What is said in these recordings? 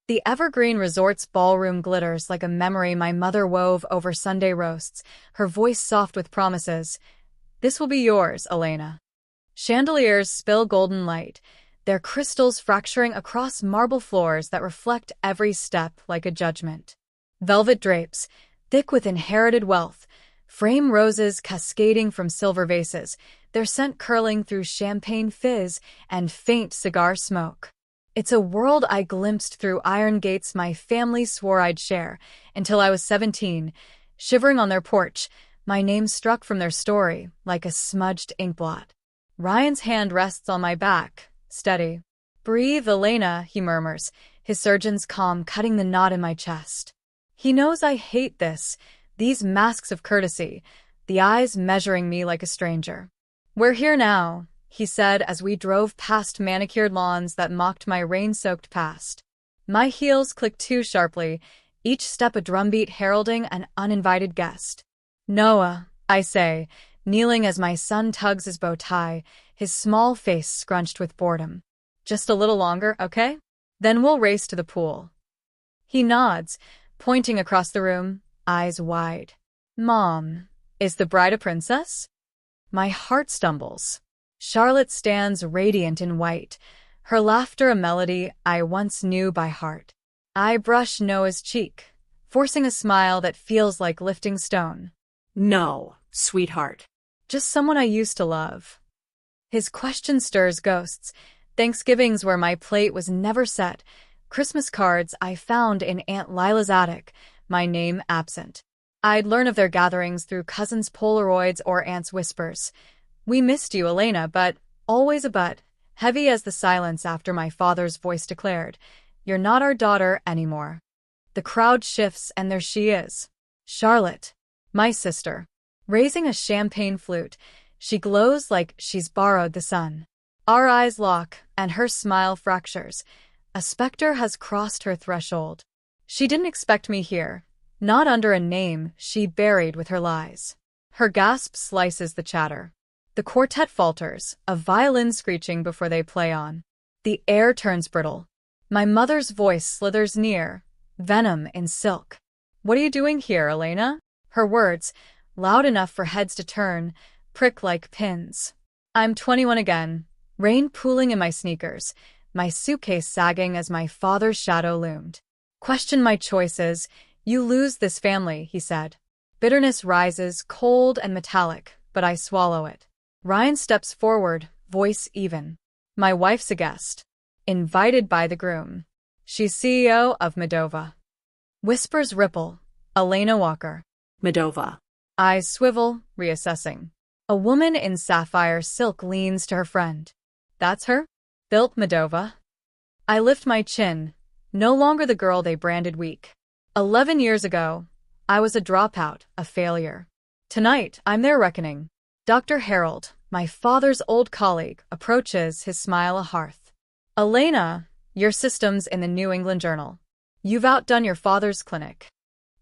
The Evergreen Resort's ballroom glitters like a memory my mother wove over Sunday roasts, her voice soft with promises. This will be yours, Elena. Chandeliers spill golden light, their crystals fracturing across marble floors that reflect every step like a judgment. Velvet drapes, thick with inherited wealth, frame roses cascading from silver vases, their scent curling through champagne fizz and faint cigar smoke. It's a world I glimpsed through iron gates my family swore I'd share, until I was 17, shivering on their porch, my name struck from their story like a smudged inkblot. Ryan's hand rests on my back, steady. Breathe, Elena, he murmurs, his surgeon's calm cutting the knot in my chest. He knows I hate this, these masks of courtesy, the eyes measuring me like a stranger. We're here now, he said as we drove past manicured lawns that mocked my rain-soaked past. My heels clicked too sharply, each step a drumbeat heralding an uninvited guest. Noah, I say, kneeling as my son tugs his bow tie, his small face scrunched with boredom. Just a little longer, okay? Then we'll race to the pool. He nods, pointing across the room, eyes wide. Mom, is the bride a princess? My heart stumbles. Charlotte stands radiant in white, her laughter a melody I once knew by heart. I brush Noah's cheek, forcing a smile that feels like lifting stone. No, sweetheart. Just someone I used to love. His question stirs ghosts, Thanksgivings where my plate was never set, Christmas cards I found in Aunt Lila's attic, my name absent. I'd learn of their gatherings through cousins' Polaroids or aunts' whispers. We missed you, Elena, but, always a but, heavy as the silence after my father's voice declared, you're not our daughter anymore. The crowd shifts and there she is. Charlotte, my sister. Raising a champagne flute, she glows like she's borrowed the sun. Our eyes lock, and her smile fractures. A specter has crossed her threshold. She didn't expect me here, not under a name she buried with her lies. Her gasp slices the chatter. The quartet falters, a violin screeching before they play on. The air turns brittle. My mother's voice slithers near, venom in silk. What are you doing here, Elena? Her words, loud enough for heads to turn, prick like pins. I'm 21 again, rain pooling in my sneakers, my suitcase sagging as my father's shadow loomed. Question my choices, you lose this family, he said. Bitterness rises, cold and metallic, but I swallow it. Ryan steps forward, voice even. My wife's a guest. Invited by the groom. She's CEO of Medova. Whispers ripple. Elena Walker. Medova. Eyes swivel, reassessing. A woman in sapphire silk leans to her friend. That's her? Built Medova. I lift my chin, no longer the girl they branded weak. 11 years ago, I was a dropout, a failure. Tonight, I'm their reckoning. Dr. Harold, my father's old colleague, approaches, his smile a hearth. Elena, your system's in the New England Journal. You've outdone your father's clinic.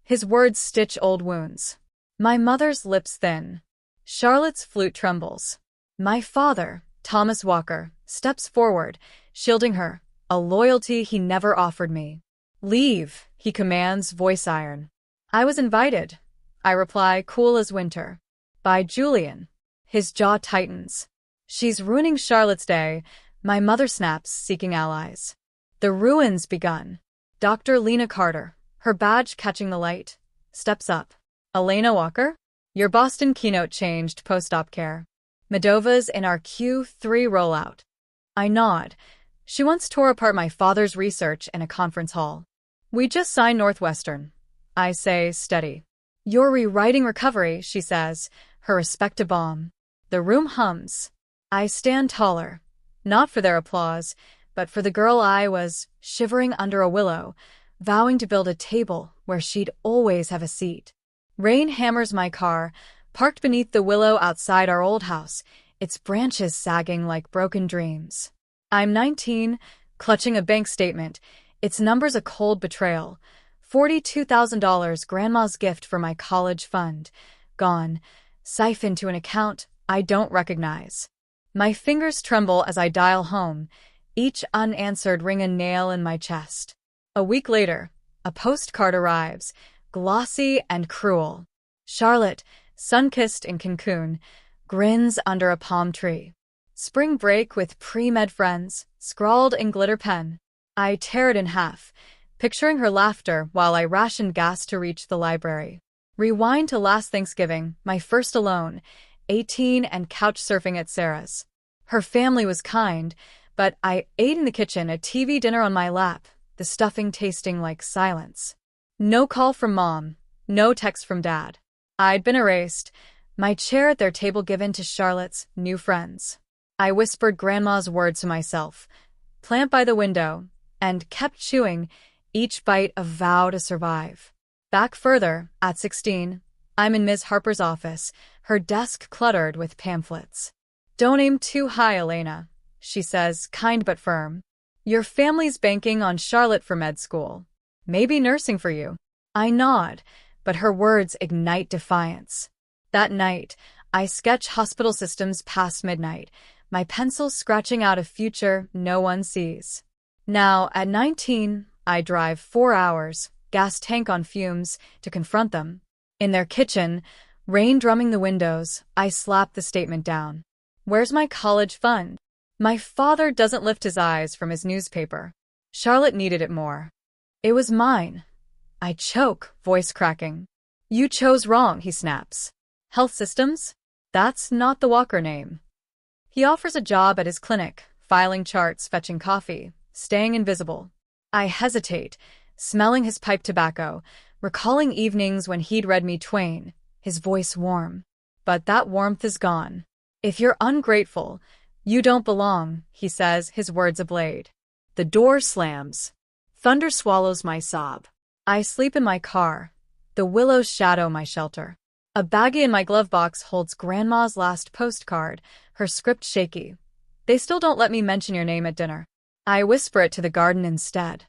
His words stitch old wounds. My mother's lips thin. Charlotte's flute trembles. My father, Thomas Walker, steps forward, shielding her, a loyalty he never offered me. Leave, he commands, voice iron. I was invited, I reply, cool as winter. By Julian. His jaw tightens. She's ruining Charlotte's day, my mother snaps, seeking allies. The ruin's begun. Dr. Lena Carter, her badge catching the light, steps up. Elena Walker? Your Boston keynote changed post-op care. Medova's in our Q3 rollout. I nod. She once tore apart my father's research in a conference hall. We just signed Northwestern. I say, steady. You're rewriting recovery, she says, her respect a bomb. The room hums. I stand taller. Not for their applause, but for the girl I was, shivering under a willow, vowing to build a table where she'd always have a seat. Rain hammers my car, parked beneath the willow outside our old house, its branches sagging like broken dreams. I'm 19, clutching a bank statement, its numbers a cold betrayal. $42,000 grandma's gift for my college fund. Gone, siphoned to an account I don't recognize. My fingers tremble as I dial home, each unanswered ring a nail in my chest. A week later, a postcard arrives, glossy and cruel. Charlotte, sun-kissed in Cancun, grins under a palm tree. Spring break with pre-med friends, scrawled in glitter pen. I tear it in half, picturing her laughter while I rationed gas to reach the library. Rewind to last Thanksgiving, my first alone, 18 and couch surfing at Sarah's. Her family was kind, but I ate in the kitchen, a TV dinner on my lap, the stuffing tasting like silence. No call from Mom, no text from Dad. I'd been erased, my chair at their table given to Charlotte's new friends. I whispered Grandma's words to myself, plant by the window, and kept chewing, each bite a vow to survive. Back further, at 16, I'm in Ms. Harper's office, her desk cluttered with pamphlets. Don't aim too high, Elena, she says, kind but firm. Your family's banking on Charlotte for med school. Maybe nursing for you. I nod, but her words ignite defiance. That night, I sketch hospital systems past midnight, my pencil scratching out a future no one sees. Now, at 19, I drive 4 hours, gas tank on fumes, to confront them. In their kitchen, rain drumming the windows, I slap the statement down. Where's my college fund? My father doesn't lift his eyes from his newspaper. Charlotte needed it more. It was mine. I choke, voice cracking. You chose wrong, he snaps. Health systems? That's not the Walker name. He offers a job at his clinic, filing charts, fetching coffee, staying invisible. I hesitate, smelling his pipe tobacco, recalling evenings when he'd read me Twain, his voice warm. But that warmth is gone. If you're ungrateful, you don't belong, he says, his words a blade. The door slams. Thunder swallows my sob. I sleep in my car. The willows shadow my shelter. A baggie in my glove box holds Grandma's last postcard, her script shaky. They still don't let me mention your name at dinner. I whisper it to the garden instead.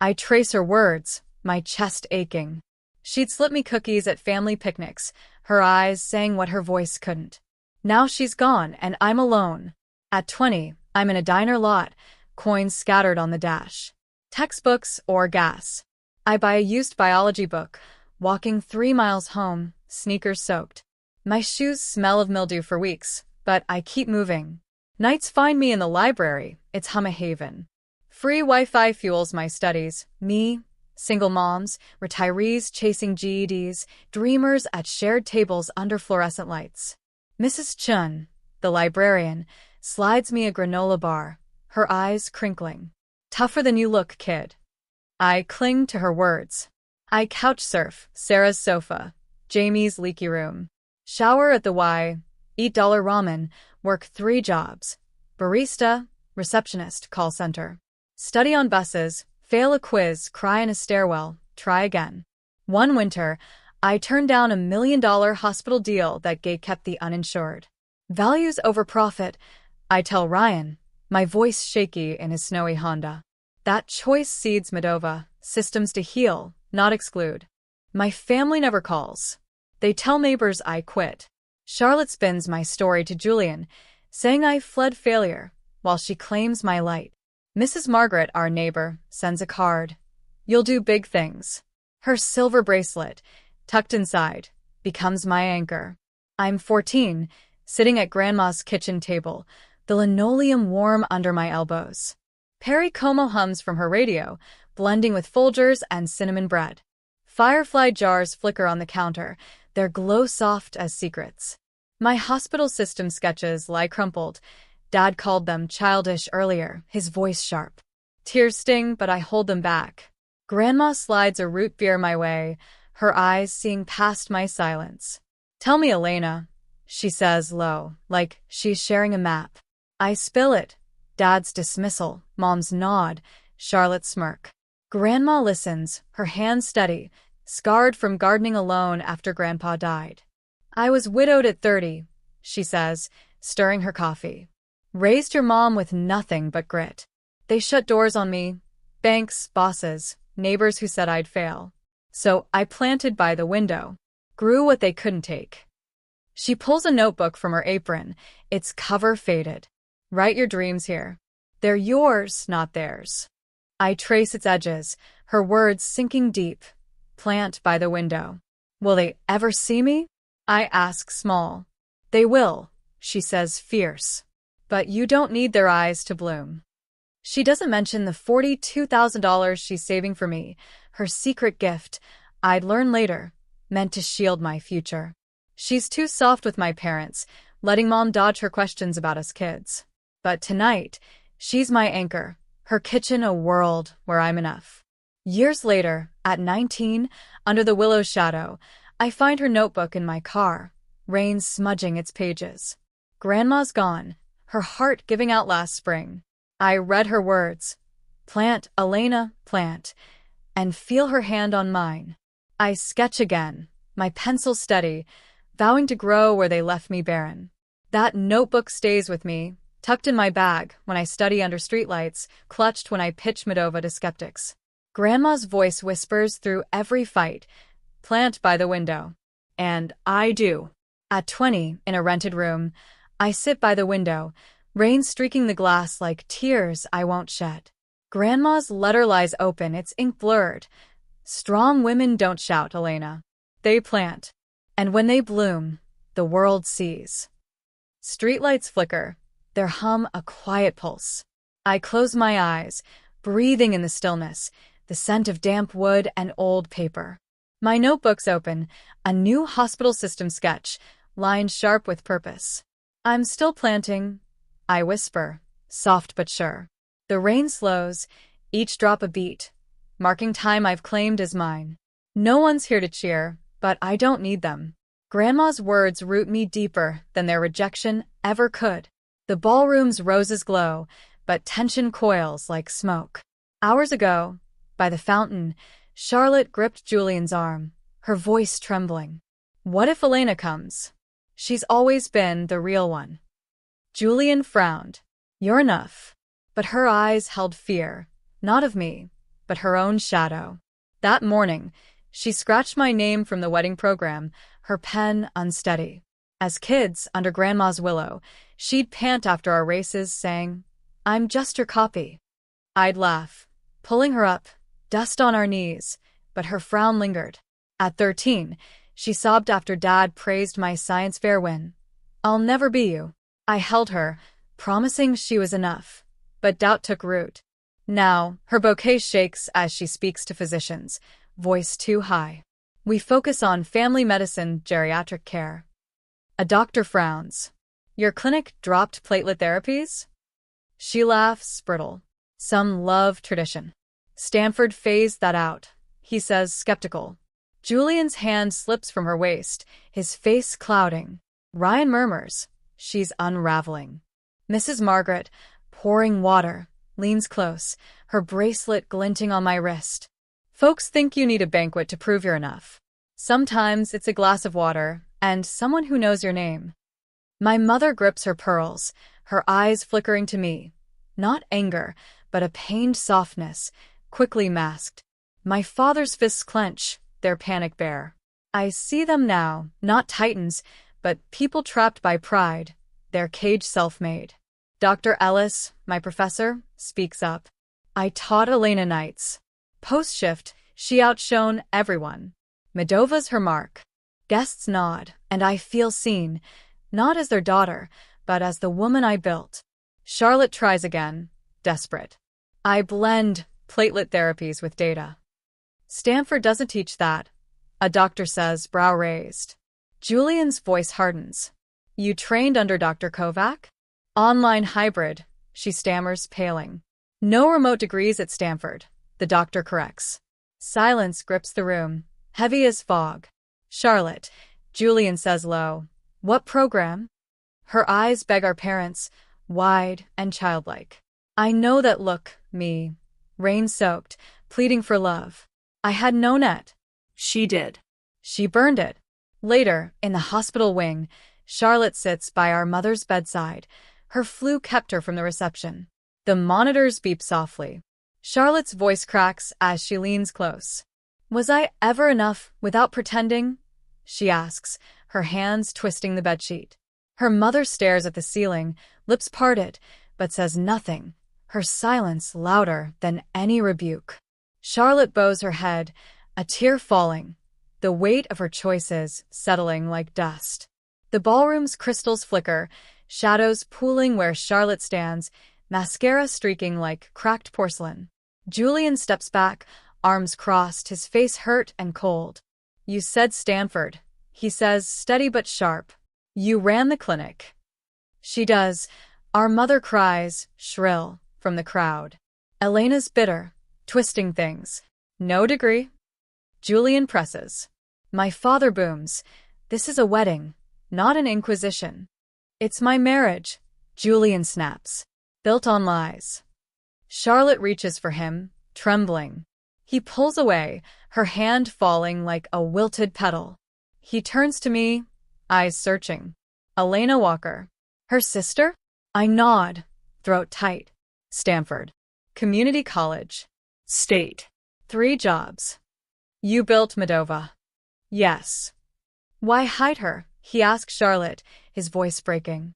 I trace her words, my chest aching. She'd slip me cookies at family picnics, her eyes saying what her voice couldn't. Now she's gone, and I'm alone. At 20, I'm in a diner lot, coins scattered on the dash. Textbooks or gas. I buy a used biology book, walking 3 miles home, sneakers soaked. My shoes smell of mildew for weeks, but I keep moving. Nights find me in the library, it's Hum-a-Haven. Free Wi-Fi fuels my studies, me, single moms, retirees chasing GEDs, dreamers at shared tables under fluorescent lights. Mrs. Chun, the librarian, slides me a granola bar, her eyes crinkling. Tougher than you look, kid. I cling to her words. I couch surf, Sarah's sofa, Jamie's leaky room. Shower at the Y, eat dollar ramen, work 3 jobs. Barista, receptionist, call center. Study on buses, fail a quiz, cry in a stairwell, try again. One winter, I turned down $1 million hospital deal that kept the uninsured. Values over profit, I tell Ryan, my voice shaky in his snowy Honda. That choice seeds Moldova, systems to heal, not exclude. My family never calls. They tell neighbors I quit. Charlotte spins my story to Julian, saying I fled failure, while she claims my light. Mrs. Margaret, our neighbor, sends a card. You'll do big things. Her silver bracelet, tucked inside, becomes my anchor. I'm 14, sitting at Grandma's kitchen table, the linoleum warm under my elbows. Perry Como hums from her radio, blending with Folgers and cinnamon bread. Firefly jars flicker on the counter, their glow soft as secrets. My hospital system sketches lie crumpled. Dad called them childish earlier, his voice sharp. Tears sting, but I hold them back. Grandma slides a root beer my way, her eyes seeing past my silence. Tell me, Elena, she says low, like she's sharing a map. I spill it. Dad's dismissal, Mom's nod, Charlotte's smirk. Grandma listens, her hands steady, scarred from gardening alone after Grandpa died. I was widowed at 30, she says, stirring her coffee. Raised your mom with nothing but grit. They shut doors on me. Banks, bosses, neighbors who said I'd fail. So I planted by the window. Grew what they couldn't take. She pulls a notebook from her apron, its cover faded. Write your dreams here. They're yours, not theirs. I trace its edges, her words sinking deep. Plant by the window. Will they ever see me? I ask small. They will, she says fierce. But you don't need their eyes to bloom. She doesn't mention the $42,000 she's saving for me, her secret gift, I'd learn later, meant to shield my future. She's too soft with my parents, letting Mom dodge her questions about us kids. But tonight, she's my anchor, her kitchen a world where I'm enough. Years later, at 19, under the willow's shadow, I find her notebook in my car, rain smudging its pages. Grandma's gone, her heart giving out last spring. I read her words, "Plant, Elena, plant," and feel her hand on mine. I sketch again, my pencil steady, vowing to grow where they left me barren. That notebook stays with me, tucked in my bag when I study under streetlights, clutched when I pitch Medova to skeptics. Grandma's voice whispers through every fight, "Plant by the window." And I do. At 20, in a rented room, I sit by the window, rain streaking the glass like tears I won't shed. Grandma's letter lies open, its ink blurred. Strong women don't shout, Elena. They plant. And when they bloom, the world sees. Streetlights flicker, their hum a quiet pulse. I close my eyes, breathing in the stillness, the scent of damp wood and old paper. My notebook's open, a new hospital system sketch, lines sharp with purpose. I'm still planting, I whisper, soft but sure. The rain slows, each drop a beat, marking time I've claimed as mine. No one's here to cheer, but I don't need them. Grandma's words root me deeper than their rejection ever could. The ballroom's roses glow, but tension coils like smoke. Hours ago, by the fountain, Charlotte gripped Julian's arm, her voice trembling. What if Elena comes? She's always been the real one. Julian frowned. You're enough. But her eyes held fear, not of me, but her own shadow. That morning, she scratched my name from the wedding program, her pen unsteady. As kids, under Grandma's willow, she'd pant after our races, saying, "I'm just your copy." I'd laugh, pulling her up, dust on our knees, but her frown lingered. At 13, she sobbed after Dad praised my science fair win. "I'll never be you." I held her, promising she was enough, but doubt took root. Now, her bouquet shakes as she speaks to physicians, voice too high. We focus on family medicine, geriatric care. A doctor frowns. Your clinic dropped platelet therapies? She laughs, brittle. Some love tradition. Stanford phased that out, he says, skeptical. Julian's hand slips from her waist, his face clouding. Ryan murmurs. She's unraveling. Mrs. Margaret, pouring water, leans close, her bracelet glinting on my wrist. Folks think you need a banquet to prove you're enough. Sometimes it's a glass of water and someone who knows your name. My mother grips her pearls, her eyes flickering to me. Not anger, but a pained softness, quickly masked. My father's fists clench, their panic bare. I see them now, not titans, but people trapped by pride, their cage self-made. Dr. Ellis, my professor, speaks up. I taught Elena nights. Post-shift, she outshone everyone. Medova's her mark. Guests nod, and I feel seen, not as their daughter, but as the woman I built. Charlotte tries again, desperate. I blend platelet therapies with data. Stanford doesn't teach that, a doctor says, brow raised. Julian's voice hardens. You trained under Dr. Kovac? Online hybrid, she stammers, paling. No remote degrees at Stanford, the doctor corrects. Silence grips the room, heavy as fog. Charlotte, Julian says low. What program? Her eyes beg our parents, wide and childlike. I know that look, me, rain-soaked, pleading for love. I had no net. She did. She burned it. Later, in the hospital wing, Charlotte sits by our mother's bedside. Her flu kept her from the reception. The monitors beep softly. Charlotte's voice cracks as she leans close. Was I ever enough without pretending? She asks, her hands twisting the bedsheet. Her mother stares at the ceiling, lips parted, but says nothing, her silence louder than any rebuke. Charlotte bows her head, a tear falling, the weight of her choices settling like dust. The ballroom's crystals flicker, shadows pooling where Charlotte stands, mascara streaking like cracked porcelain. Julian steps back, arms crossed, his face hurt and cold. "You said Stanford," he says, steady but sharp. "You ran the clinic." She does. Our mother cries, shrill, from the crowd. Elena's bitter, twisting things. "No degree." Julian presses. My father booms. "This is a wedding, not an inquisition." "It's my marriage," Julian snaps. "Built on lies." Charlotte reaches for him, trembling. He pulls away, her hand falling like a wilted petal. He turns to me, eyes searching. "Elena Walker. Her sister?" I nod, throat tight. "Stanford. Community college. State. 3 jobs." "You built Medova." "Yes." "Why hide her?" he asks Charlotte, his voice breaking.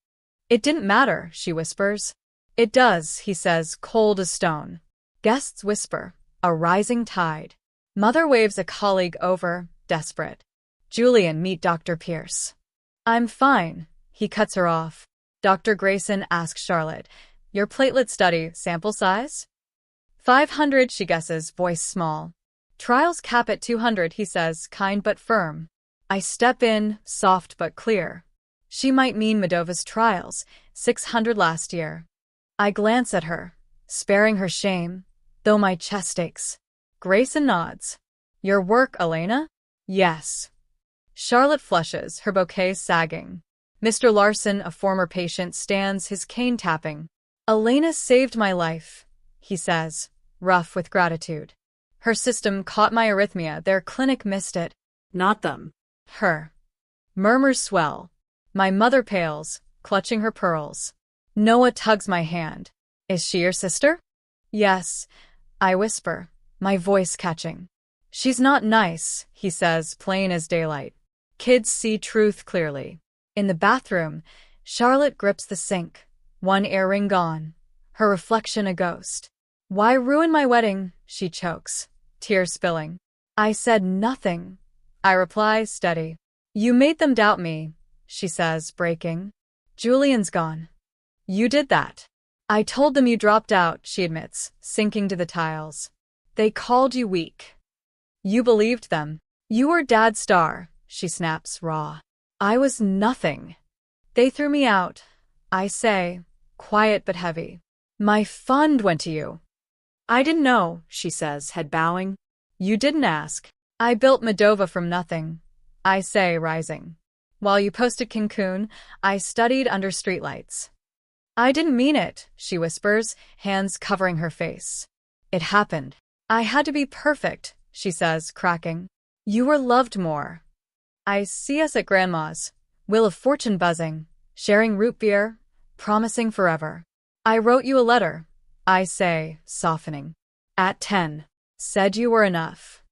"It didn't matter," she whispers. "It does," he says, cold as stone. Guests whisper, a rising tide. Mother waves a colleague over, desperate. "Julian, meet Dr. Pierce." "I'm fine," he cuts her off. Dr. Grayson asks Charlotte, "Your platelet study, sample size?" 500, she guesses, voice small. "Trials cap at 200, he says, kind but firm. I step in, soft but clear. She might mean Medova's trials, 600 last year. I glance at her, sparing her shame, though my chest aches. Grayson nods. "Your work, Elena?" "Yes." Charlotte flushes, her bouquet sagging. Mr. Larson, a former patient, stands, his cane tapping. "Elena saved my life," he says, rough with gratitude. "Her system caught my arrhythmia, their clinic missed it." Not them. Her. Murmurs swell. My mother pales, clutching her pearls. Noah tugs my hand. "Is she your sister?" "Yes," I whisper, my voice catching. "She's not nice," he says, plain as daylight. Kids see truth clearly. In the bathroom, Charlotte grips the sink, one earring gone, her reflection a ghost. "Why ruin my wedding?" she chokes, tears spilling. "I said nothing," I reply, steady. "You made them doubt me," she says, breaking. "Julian's gone." "You did that." "I told them you dropped out," she admits, sinking to the tiles. "They called you weak." "You believed them. You were Dad's star," she snaps, raw. "I was nothing." "They threw me out," I say, quiet but heavy. "My fund went to you." I didn't know, she says, head bowing. "You didn't ask." "I built Medova from nothing," I say, rising. "While you posted Cancun, I studied under streetlights." "I didn't mean it," she whispers, hands covering her face. "It happened. I had to be perfect," she says, cracking. "You were loved more." I see us at Grandma's, Wheel of Fortune buzzing, sharing root beer, promising forever. "I wrote you a letter," I say, softening. "At 10. Said you were enough."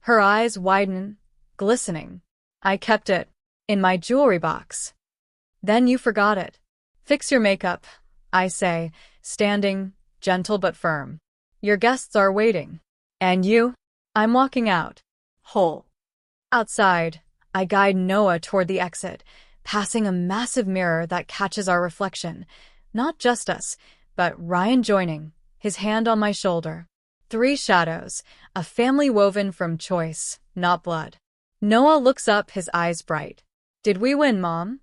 Her eyes widen, glistening. "I kept it. In my jewelry box." "Then you forgot it." "Fix your makeup," I say, standing, gentle but firm. "Your guests are waiting." "And you?" I'm walking out. Whole. Outside, I guide Noah toward the exit, passing a massive mirror that catches our reflection. Not just us, but Ryan joining, his hand on my shoulder. 3 shadows, a family woven from choice, not blood. Noah looks up, his eyes bright. "Did we win, Mom?"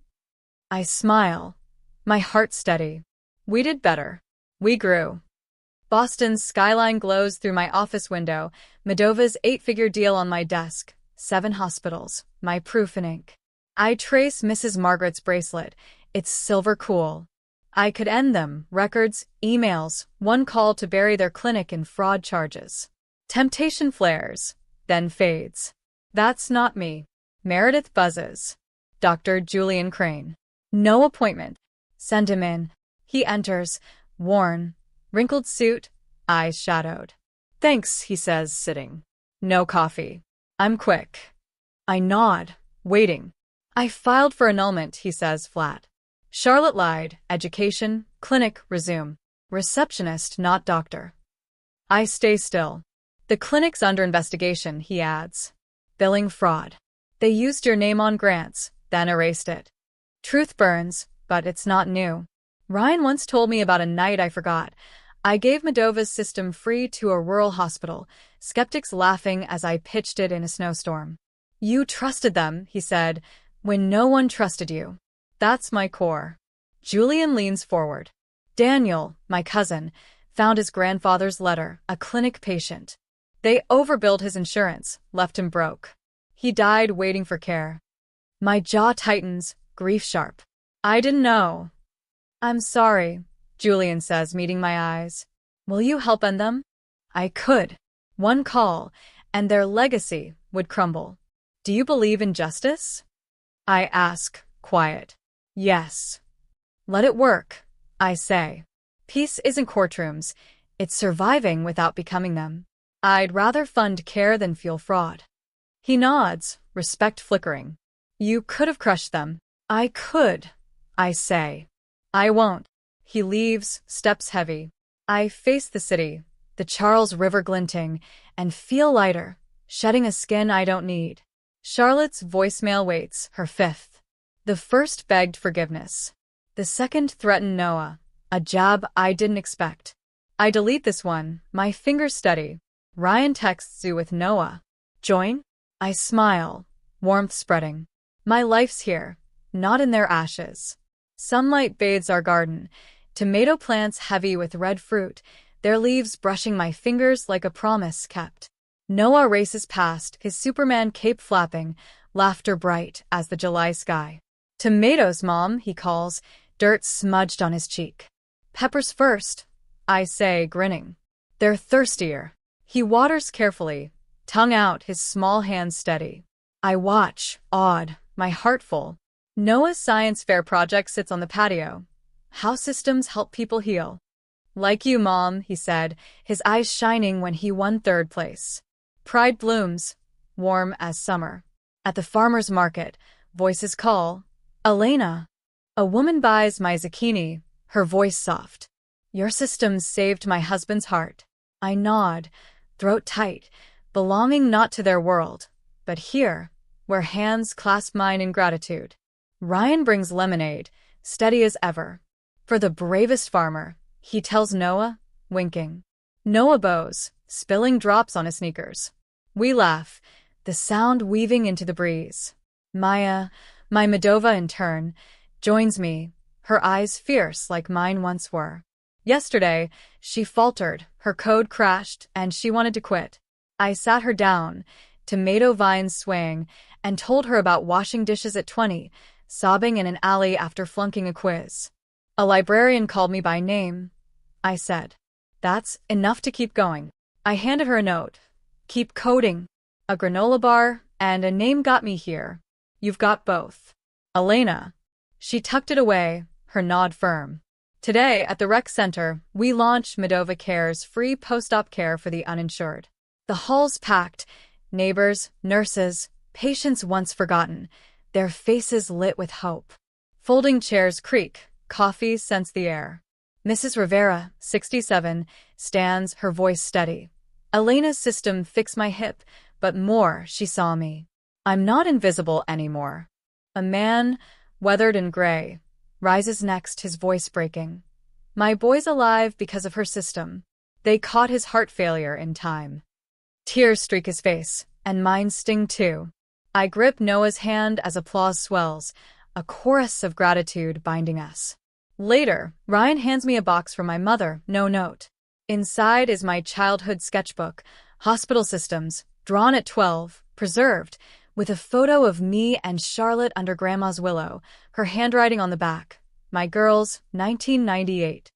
I smile, my heart steady. We did better. We grew. Boston's skyline glows through my office window, Medova's 8-figure deal on my desk, 7 hospitals, my proof in ink. I trace Mrs. Margaret's bracelet, it's silver cool. I could end them, records, emails, 1 call to bury their clinic in fraud charges. Temptation flares, then fades. That's not me. Meredith buzzes. Dr. Julian Crane. No appointment. Send him in. He enters, worn, wrinkled suit, eyes shadowed. "Thanks," he says, sitting. "No coffee." I'm quick. I nod, waiting. "I filed for annulment," he says, flat. "Charlotte lied. Education, clinic, resume." Receptionist, not doctor. I stay still. The clinic's under investigation, he adds. Billing fraud. They used your name on grants, then erased it. Truth burns, but it's not new. Ryan once told me about a night I forgot. I gave Modova's system free to a rural hospital, skeptics laughing as I pitched it in a snowstorm. You trusted them, he said, when no one trusted you. That's my core. Julian leans forward. Daniel, my cousin, found his grandfather's letter, a clinic patient. They overbilled his insurance, left him broke. He died waiting for care. My jaw tightens, grief sharp. I didn't know. I'm sorry, Julian says, meeting my eyes. Will you help end them? I could. One call, and their legacy would crumble. Do you believe in justice? I ask, quiet. Yes. Let it work, I say. Peace isn't courtrooms, it's surviving without becoming them. I'd rather fund care than fuel fraud. He nods, respect flickering. You could have crushed them. I could, I say. I won't. He leaves, steps heavy. I face the city, the Charles River glinting, and feel lighter, shedding a skin I don't need. Charlotte's voicemail waits, her fifth. The first begged forgiveness. The second threatened Noah, a jab I didn't expect. I delete this one, my fingers steady. Ryan texts you with Noah. Join? I smile, warmth spreading. My life's here, not in their ashes. Sunlight bathes our garden, tomato plants heavy with red fruit, their leaves brushing my fingers like a promise kept. Noah races past, his Superman cape flapping, laughter bright as the July sky. Tomatoes, Mom, he calls, dirt smudged on his cheek. Peppers first, I say, grinning. They're thirstier. He waters carefully, tongue out, his small hands steady. I watch, awed, my heart full. Noah's science fair project sits on the patio. How systems help people heal. Like you, Mom, he said, his eyes shining when he won third place. Pride blooms, warm as summer. At the farmer's market, voices call. Elena. A woman buys my zucchini, her voice soft. Your systems saved my husband's heart. I nod, throat tight, belonging not to their world, but here, where hands clasp mine in gratitude. Ryan brings lemonade, steady as ever. For the bravest farmer, he tells Noah, winking. Noah bows, spilling drops on his sneakers. We laugh, the sound weaving into the breeze. Maya, my Moldova in turn, joins me, her eyes fierce like mine once were. Yesterday, she faltered, her code crashed, and she wanted to quit. I sat her down, tomato vines swaying, and told her about washing dishes at 20, sobbing in an alley after flunking a quiz. A librarian called me by name, I said. That's enough to keep going. I handed her a note. Keep coding. A granola bar, and a name got me here. You've got both. Elena. She tucked it away, her nod firm. Today, at the rec center, we launched Moldova Care's free post-op care for the uninsured. The hall's packed, neighbors, nurses, patients once forgotten, their faces lit with hope. Folding chairs creak, coffee scents the air. Mrs. Rivera, 67, stands, her voice steady. Elena's system fixed my hip, but more, she saw me. I'm not invisible anymore. A man, weathered and gray, rises next, his voice breaking. My boy's alive because of her system. They caught his heart failure in time. Tears streak his face, and mine sting too. I grip Noah's hand as applause swells, a chorus of gratitude binding us. Later, Ryan hands me a box from my mother, no note. Inside is my childhood sketchbook, hospital systems, drawn at 12, preserved, with a photo of me and Charlotte under Grandma's willow, her handwriting on the back. My girls, 1998.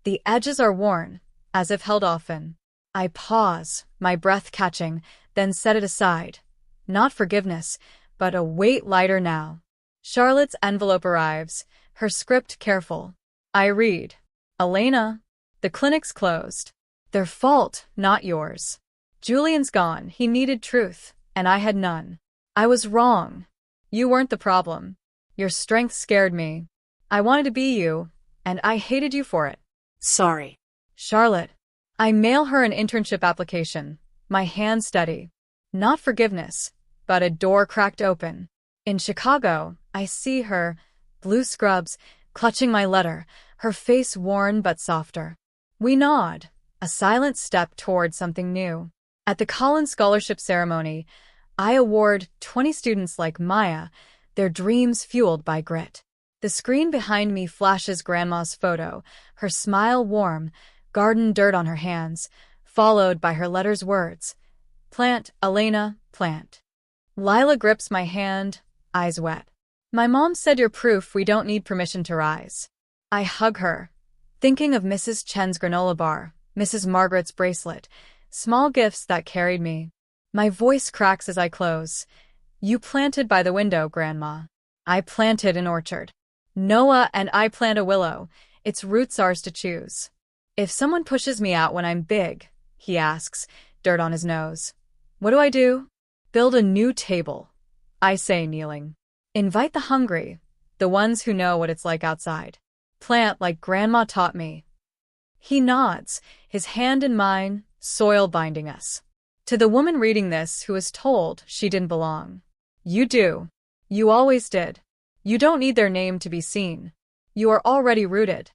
The edges are worn, as if held often. I pause, my breath catching, then set it aside. Not forgiveness, but a weight lighter now. Charlotte's envelope arrives, her script careful. I read. Elena, the clinic's closed. Their fault, not yours. Julian's gone, he needed truth, and I had none. I was wrong. You weren't the problem. Your strength scared me. I wanted to be you, and I hated you for it. Sorry. Charlotte. I mail her an internship application, my hand steady. Not forgiveness, but a door cracked open. In Chicago, I see her, blue scrubs, clutching my letter, her face worn but softer. We nod, a silent step toward something new. At the Collins Scholarship Ceremony, I award 20 students like Maya, their dreams fueled by grit. The screen behind me flashes Grandma's photo, her smile warm, garden dirt on her hands, followed by her letter's words. Plant, Elena, plant. Lila grips my hand, eyes wet. My mom said you're proof we don't need permission to rise. I hug her, thinking of Mrs. Chen's granola bar, Mrs. Margaret's bracelet, small gifts that carried me. My voice cracks as I close. You planted by the window, Grandma. I planted an orchard. Noah and I plant a willow. Its roots ours to choose. If someone pushes me out when I'm big, he asks, dirt on his nose. What do I do? Build a new table, I say, kneeling. Invite the hungry, the ones who know what it's like outside. Plant like Grandma taught me. He nods, his hand in mine, soil binding us. To the woman reading this who was told she didn't belong. You do. You always did. You don't need their name to be seen. You are already rooted.